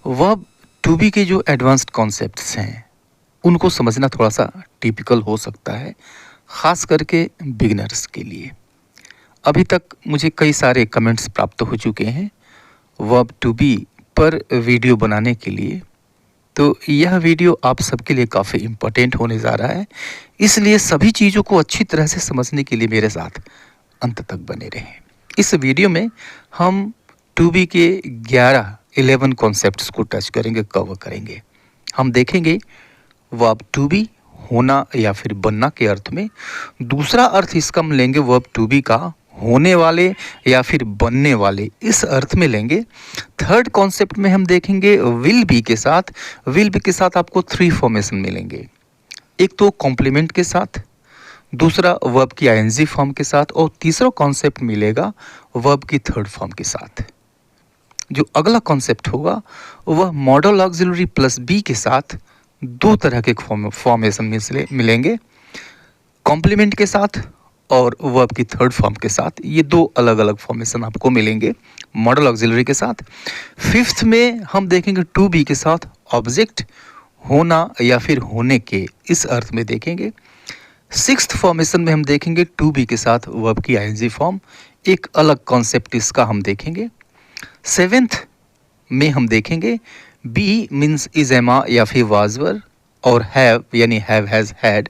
Verb to be के जो advanced concepts हैं उनको समझना थोड़ा सा टिपिकल हो सकता है, ख़ास करके बिगिनर्स के लिए। अभी तक मुझे कई सारे कमेंट्स प्राप्त हो चुके हैं वर्ब टू बी पर वीडियो बनाने के लिए, तो यह वीडियो आप सबके लिए काफ़ी इम्पोर्टेंट होने जा रहा है। इसलिए सभी चीज़ों को अच्छी तरह से समझने के लिए मेरे साथ अंत तक बने रहें। इस वीडियो में हम टू बी के 11 कॉन्सेप्ट्स को टच करेंगे, कवर करेंगे। हम देखेंगे वर्ब टू बी होना या फिर बनना के अर्थ में। दूसरा अर्थ इसका हम लेंगे वर्ब टू बी का होने वाले या फिर बनने वाले, इस अर्थ में लेंगे। थर्ड कॉन्सेप्ट में हम देखेंगे विल बी के साथ। विल बी के साथ आपको 3 फॉर्मेशन मिलेंगे, एक तो कॉम्प्लीमेंट के साथ, दूसरा वर्ब की आईएनजी फॉर्म के साथ, और तीसरा कॉन्सेप्ट मिलेगा वर्ब की थर्ड फॉर्म के साथ। जो अगला कॉन्सेप्ट होगा वह मॉडल ऑक्सिलरी प्लस बी के साथ 2 तरह के फॉर्मेशन मिलेंगे, कॉम्प्लीमेंट के साथ और वर्ब की थर्ड फॉर्म के साथ। ये 2 अलग अलग फॉर्मेशन आपको मिलेंगे मॉडल ऑक्सिलरी के साथ। फिफ्थ में हम देखेंगे टू बी के साथ ऑब्जेक्ट होना या फिर होने के, इस अर्थ में देखेंगे। सिक्स्थ फॉर्मेशन में हम देखेंगे टू बी के साथ वर्ब की आईएनजी फॉर्म, एक अलग कॉन्सेप्ट इसका हम देखेंगे। सेवेंथ में हम देखेंगे बी मीन्स इज एमा या फिर वाजवर, और हैव यानी हैव हैज़ हैड,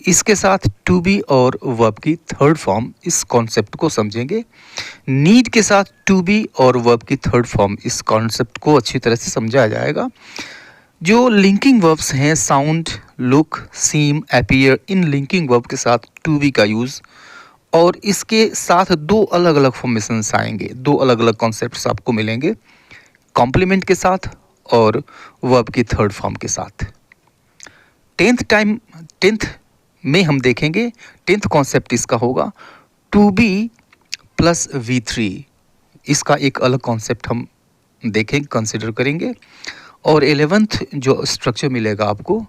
इसके साथ टू बी और वर्ब की थर्ड फॉर्म, इस कॉन्सेप्ट को समझेंगे। नीड के साथ टू बी और वर्ब की थर्ड फॉर्म, इस कॉन्सेप्ट को अच्छी तरह से समझा जाएगा। जो लिंकिंग वर्ब्स हैं साउंड, लुक, सीम, अपीयर, इन लिंकिंग वर्ब के साथ टू बी का यूज़, और इसके साथ 2 अलग अलग फॉर्मेशंस आएंगे, 2 अलग अलग कॉन्सेप्ट्स आपको मिलेंगे, कॉम्प्लीमेंट के साथ और वर्ब की थर्ड फॉर्म के साथ। टेंथ में हम देखेंगे, 10th कॉन्सेप्ट इसका होगा टू बी प्लस V3, इसका एक अलग कॉन्सेप्ट हम देखेंगे, कंसिडर करेंगे। और 11th जो स्ट्रक्चर मिलेगा आपको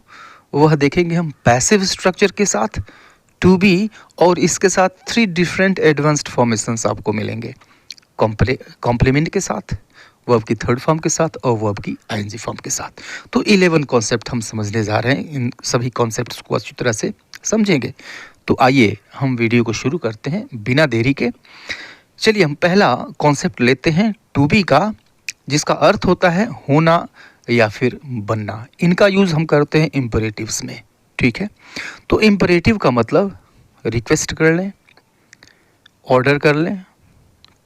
वह देखेंगे हम पैसिव स्ट्रक्चर के साथ टू बी, और इसके साथ 3 डिफरेंट एडवांस्ड फॉर्मेशंस आपको मिलेंगे, कॉम्प्लीमेंट के साथ, वर्ब की थर्ड फॉर्म के साथ और वर्ब की आईएनजी फॉर्म के साथ। तो 11 कॉन्सेप्ट हम समझने जा रहे हैं, इन सभी कॉन्सेप्ट्स को अच्छी तरह से समझेंगे। तो आइए हम वीडियो को शुरू करते हैं बिना देरी के। चलिए हम पहला कॉन्सेप्ट लेते हैं टू बी का, जिसका अर्थ होता है होना या फिर बनना। इनका यूज़ हम करते हैं इम्परेटिव्स में, ठीक है। तो इम्परेटिव का मतलब रिक्वेस्ट कर लें, ऑर्डर कर लें,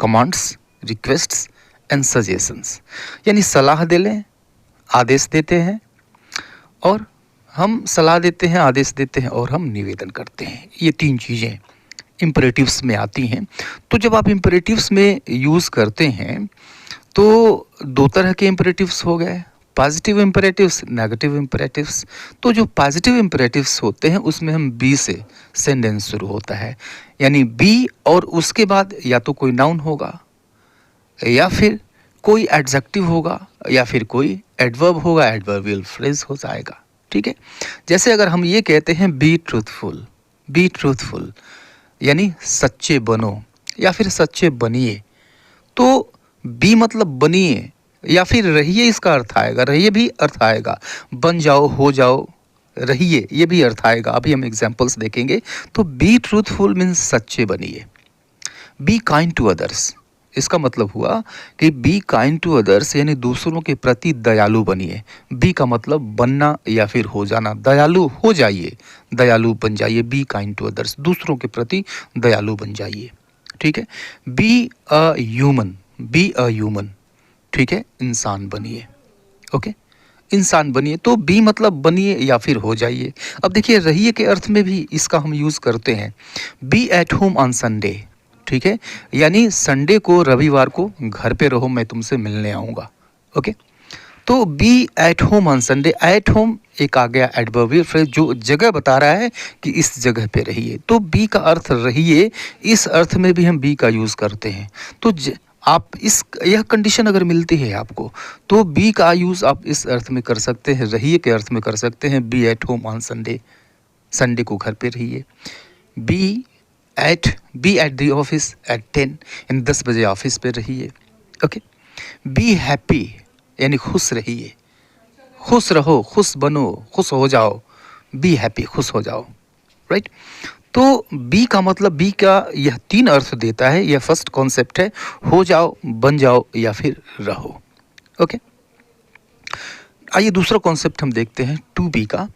कमांड्स, रिक्वेस्ट्स एंड सजेशंस, यानी सलाह दे लें, आदेश देते हैं, और हम सलाह देते हैं, आदेश देते हैं और हम निवेदन करते हैं। ये 3 चीज़ें इम्परेटिव्स में आती हैं। तो जब आप इम्परेटिव्स में यूज़ करते हैं तो 2 तरह के इम्परेटिव्स हो गए, पॉजिटिव इम्परेटिव्स, नेगेटिव इम्परेटिव्स। तो जो पॉजिटिव इम्परेटिव्स होते हैं उसमें हम बी से सेंटेंस शुरू होता है, यानी बी और उसके बाद या तो कोई नाउन होगा या फिर कोई एडजेक्टिव होगा या फिर कोई एडवर्ब होगा, एडवर्बियल फ्रेज हो जाएगा, ठीक है। जैसे अगर हम ये कहते हैं बी ट्रूथफुल यानी सच्चे बनो या फिर सच्चे बनिए, तो बी मतलब बनिए या फिर रहिए, इसका अर्थ आएगा, रहिए भी अर्थ आएगा, बन जाओ, हो जाओ, रहिए, ये भी अर्थ आएगा। अभी हम एग्जांपल्स देखेंगे। तो बी ट्रूथफुल मीन्स सच्चे बनिए। बी काइंड टू अदर्स, इसका मतलब हुआ कि बी काइंड टू अदर्स यानी दूसरों के प्रति दयालु बनिए। बी का मतलब बनना या फिर हो जाना, दयालु हो जाइए, दयालु बन जाइए, बी काइंड टू अदर्स, दूसरों के प्रति दयालु बन जाइए, ठीक है। बी अ ह्यूमन, ठीक है, इंसान बनिए, ओके, इंसान बनिए। तो बी मतलब बनिए या फिर हो जाइए। अब देखिए रहिए के अर्थ में भी इसका हम यूज़ करते हैं, be at home on Sunday, ठीक है, यानी संडे को, रविवार को घर पे रहो, मैं तुमसे मिलने आऊँगा, ओके। तो be at home on Sunday, at home एक आ गया एडवर्बियल फ्रेज जो जगह बता रहा है कि इस जगह पे रहिए। तो बी का अर्थ रहिए, इस अर्थ में भी हम बी का यूज़ करते हैं। तो आप यह कंडीशन अगर मिलती है आपको तो बी का यूज़ आप इस अर्थ में कर सकते हैं, रहिए के अर्थ में कर सकते हैं, be at home on Sunday, Sunday को घर पे रहिए। Be at the office at 10, इन 10 बजे ऑफिस पे रहिए, ओके। बी हैप्पी यानी खुश रहिए, खुश रहो, खुश बनो, खुश हो जाओ, बी हैप्पी, खुश हो जाओ, राइट। तो बी का मतलब, बी का यह 3 अर्थ देता है। यह फर्स्ट कॉन्सेप्ट है, हो जाओ, बन जाओ या फिर रहो। ओके, आइए दूसरा कॉन्सेप्ट हम देखते हैं टू बी का।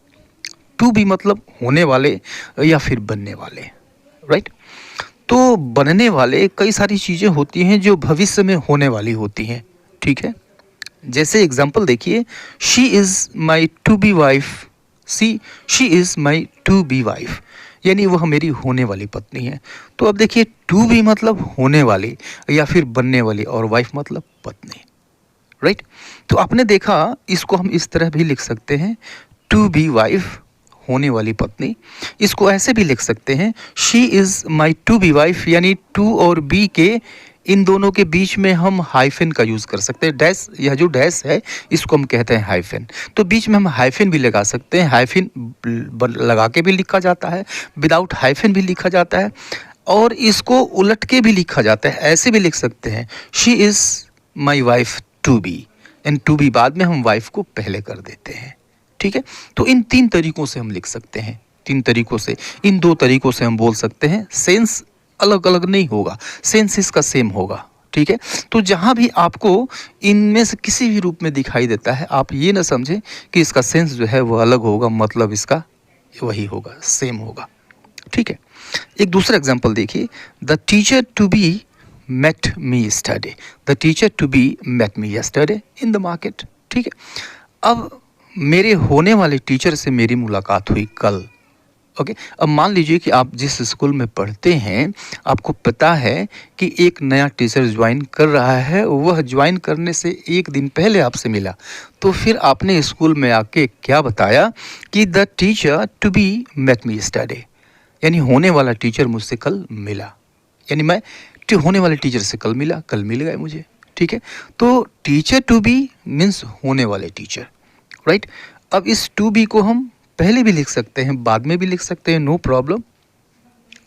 टू बी मतलब होने वाले या फिर बनने वाले, राइट। तो बनने वाले कई सारी चीज़ें होती हैं जो भविष्य में होने वाली होती हैं, ठीक है। जैसे एग्जाम्पल देखिए, she is my to be wife, she is my to be wife, यानी वह मेरी होने वाली पत्नी है। तो अब देखिए, टू बी मतलब होने वाली या फिर बनने वाली, और वाइफ मतलब पत्नी, राइट। तो आपने देखा, इसको हम इस तरह भी लिख सकते हैं, टू बी वाइफ, होने वाली पत्नी। इसको ऐसे भी लिख सकते हैं, she is my to be wife, यानी टू और बी के इन दोनों के बीच में हम हाइफन का यूज़ कर सकते हैं। डैश, यह जो डैश है इसको हम कहते हैं हाइफन। तो बीच में हम हाइफन भी लगा सकते हैं, हाइफन लगा के भी लिखा जाता है, विदाउट हाइफन भी लिखा जाता है, और इसको उलट के भी लिखा जाता है। ऐसे भी लिख सकते हैं, she is my wife to be, and to be बाद में हम वाइफ को पहले कर देते हैं, ठीक है। तो इन 3 तरीकों से हम लिख सकते हैं, 3 तरीकों से, इन 2 तरीकों से हम बोल सकते हैं। सेंस अलग अलग नहीं होगा, सेंस इसका सेम होगा, ठीक है। तो जहाँ भी आपको इनमें से किसी भी रूप में दिखाई देता है, आप ये ना समझें कि इसका सेंस जो है वो अलग होगा, मतलब इसका वही होगा, सेम होगा, ठीक है। एक दूसरा एग्जाम्पल देखिए, the teacher to be met me yesterday, the teacher to be met me yesterday in the market, ठीक है। अब मेरे होने वाले टीचर से मेरी मुलाकात हुई कल, ओके। अब मान लीजिए कि आप जिस स्कूल में पढ़ते हैं, आपको पता है कि एक नया टीचर ज्वाइन कर रहा है, वह ज्वाइन करने से एक दिन पहले आपसे मिला, तो फिर आपने स्कूल में आके क्या बताया कि the teacher to be met me yesterday, यानी होने वाला टीचर मुझसे कल मिला, यानी मैं होने वाले टीचर से कल मिला, कल मिल गए मुझे, ठीक है। तो टीचर टू बी मीन्स होने वाले टीचर, राइट। अब इस टू बी को हम पहले भी लिख सकते हैं, बाद में भी लिख सकते हैं, no problem.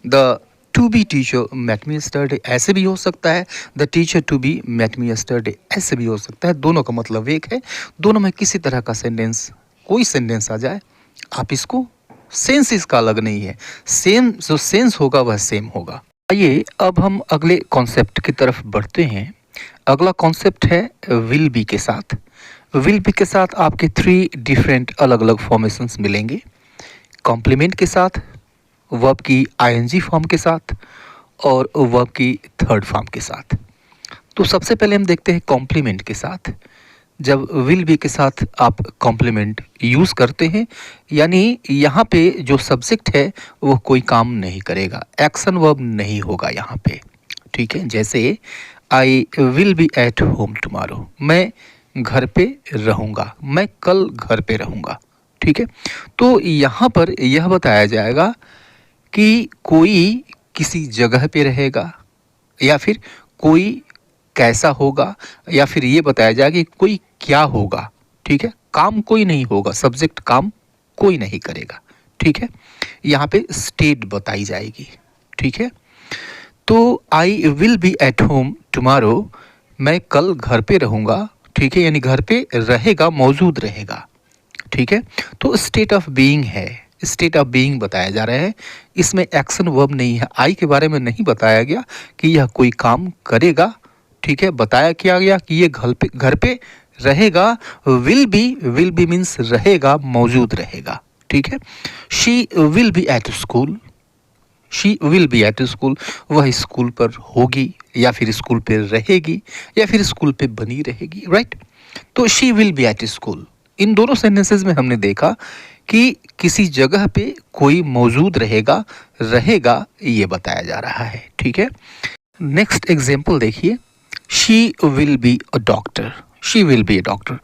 The to be teacher met me yesterday ऐसे भी हो सकता है, the teacher to be met me yesterday ऐसे भी हो सकता है। दोनों का मतलब एक है, दोनों में किसी तरह का सेंटेंस, कोई सेंटेंस आ जाए, आप इसको, सेंस इसका अलग नहीं है, सेम जो सेंस होगा वह सेम होगा। आइए अब हम अगले कॉन्सेप्ट की तरफ बढ़ते हैं। अगला कॉन्सेप्ट है विल बी के साथ। विल बी के साथ आपके 3 डिफरेंट अलग अलग फॉर्मेशंस मिलेंगे, कॉम्प्लीमेंट के साथ, वर्ब की आईएनजी फॉर्म के साथ, और वर्ब की थर्ड फॉर्म के साथ। तो सबसे पहले हम देखते हैं कॉम्प्लीमेंट के साथ। जब विल बी के साथ आप कॉम्प्लीमेंट यूज़ करते हैं, यानी यहाँ पे जो सब्जेक्ट है वो कोई काम नहीं करेगा, एक्शन वर्ब नहीं होगा यहाँ पे, ठीक है। जैसे I will be at home tomorrow, मैं घर पे रहूँगा, मैं कल घर पे रहूँगा, ठीक है। तो यहाँ पर यह बताया जाएगा कि कोई किसी जगह पे रहेगा, या फिर कोई कैसा होगा, या फिर ये बताया जाएगा कि कोई क्या होगा, ठीक है। काम कोई नहीं होगा, सब्जेक्ट काम कोई नहीं करेगा, ठीक है। यहाँ पे स्टेट बताई जाएगी, ठीक है। तो I will be at home tomorrow, मैं कल घर पे रहूँगा, ठीक है, यानी घर पे रहेगा, मौजूद रहेगा, ठीक है। तो स्टेट ऑफ बीइंग है, स्टेट ऑफ बीइंग बताया जा रहा है, इसमें एक्शन वर्ब नहीं है। आई के बारे में नहीं बताया गया कि यह कोई काम करेगा, ठीक है। बताया क्या गया कि ये घर पे रहेगा। विल बी मीन्स रहेगा, मौजूद रहेगा, ठीक है। She will be at school, she will be at school, वह स्कूल पर होगी, या फिर स्कूल पे रहेगी, या फिर स्कूल पे बनी रहेगी, राइट। तो she will be at school, इन दोनों सेंटेंसेस में हमने देखा कि किसी जगह पे कोई मौजूद रहेगा, ये बताया जा रहा है, ठीक है। नेक्स्ट एग्जाम्पल देखिए, she will be a doctor, she will be a doctor,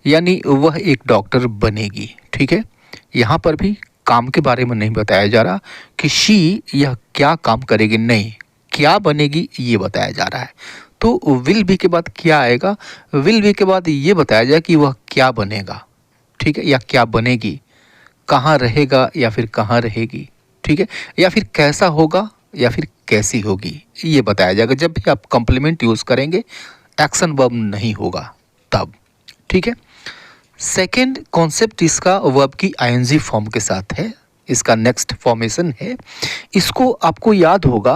यानी वह एक डॉक्टर बनेगी, ठीक है। यहाँ पर भी काम के बारे में नहीं बताया जा रहा कि शी यह क्या काम करेगी, नहीं, क्या बनेगी ये बताया जा रहा है। तो विल बी के बाद क्या आएगा, विल बी के बाद ये बताया जाए कि वह क्या बनेगा, ठीक है, या क्या बनेगी, कहाँ रहेगा या फिर कहाँ रहेगी, ठीक है, या फिर कैसा होगा या फिर कैसी होगी, ये बताया जाएगा। जब भी आप कॉम्प्लीमेंट यूज़ करेंगे, एक्शन वर्ब नहीं होगा तब, ठीक है। सेकेंड कॉन्सेप्ट इसका वर्ब की आईएनजी फॉर्म के साथ है, इसका नेक्स्ट फॉर्मेशन है। इसको आपको याद होगा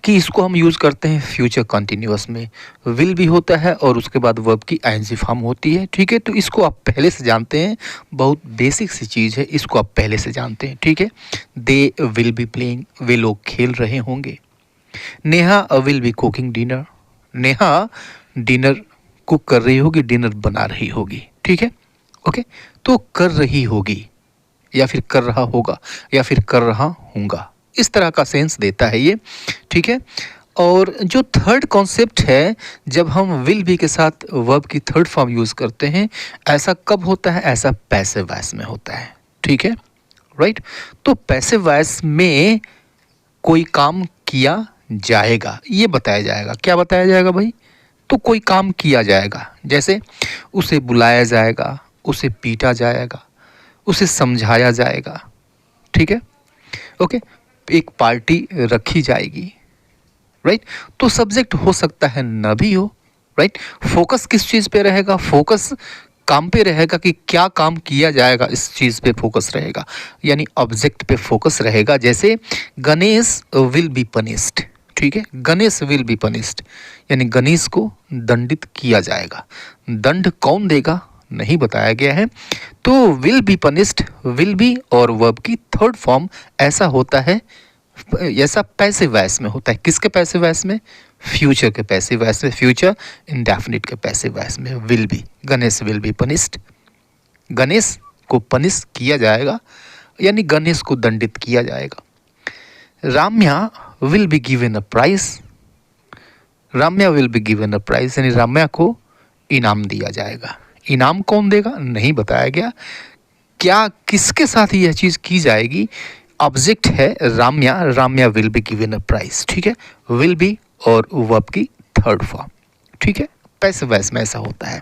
कि इसको हम यूज़ करते हैं फ्यूचर कंटिन्यूअस में, विल भी होता है और उसके बाद वर्ब की आईएनजी फॉर्म होती है, ठीक है। तो इसको आप पहले से जानते हैं, बहुत बेसिक सी चीज़ है, इसको आप पहले से जानते हैं, ठीक है। दे विल बी प्लेइंग, वे लोग खेल रहे होंगे। Neha will be cooking dinner, Neha dinner cook कर रही होगी, डिनर बना रही होगी, ठीक है। ओके, तो कर रही होगी या फिर कर रहा होगा या फिर कर रहा हूँगा, इस तरह का सेंस देता है ये, ठीक है। और जो थर्ड कॉन्सेप्ट है, जब हम विल बी के साथ वर्ब की थर्ड फॉर्म यूज़ करते हैं, ऐसा कब होता है? ऐसा पैसिव वॉइस में होता है, ठीक है, राइट। तो पैसिव वॉइस में कोई काम किया जाएगा, ये बताया जाएगा। क्या बताया जाएगा भाई? तो कोई काम किया जाएगा, जैसे उसे बुलाया जाएगा, उसे पीटा जाएगा, उसे समझाया जाएगा, ठीक है, ओके। एक पार्टी रखी जाएगी, राइट। तो सब्जेक्ट हो सकता है न भी हो, राइट। फोकस किस चीज़ पे रहेगा? फोकस काम पे रहेगा कि क्या काम किया जाएगा, इस चीज़ पे फोकस रहेगा, यानी ऑब्जेक्ट पे फोकस रहेगा। जैसे गणेश विल बी पनिश्ड, ठीक है, गणेश विल बी पनिश्ड, यानी गणेश को दंडित किया जाएगा। दंड कौन देगा नहीं बताया गया है। तो will be punished, will be और वर्ब की थर्ड फॉर्म ऐसा होता है, ऐसा पैसिव वॉइस में होता है। किसके पैसिव वॉइस में? फ्यूचर के पैसिव वॉइस में, फ्यूचर इंडेफिनिट के पैसिव वॉइस में will be. Ganesh will be punished, Ganesh को पनिश किया जाएगा, यानी गणेश को दंडित किया जाएगा। Ramya will be given a prize, Ramya will be given a prize, यानी राम्या को इनाम दिया जाएगा। इनाम कौन देगा नहीं बताया गया। क्या किसके साथ यह चीज़ की जाएगी? ऑब्जेक्ट है Ramya, Ramya will be given a prize, ठीक है। विल बी और वर्ब की थर्ड फॉर्म, ठीक है, पैसिव वॉइस में ऐसा होता है।